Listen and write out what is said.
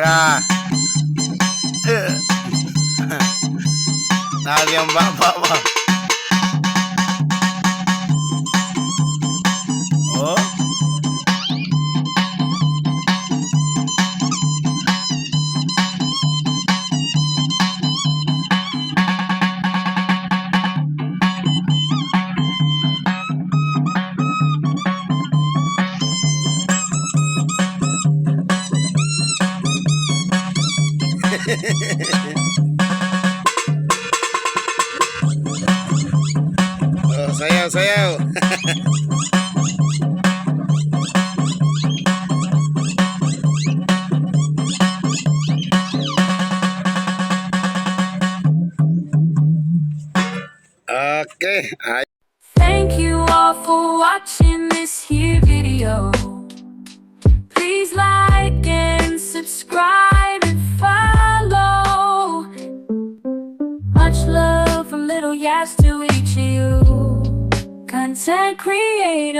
Ah. Nari ang baba ba? Oh. Oh, sayaw, sayaw. Okay. Thank you all for watching this here video. Please like and subscribe and follow. Much love from Little Yas to each of you, content creators.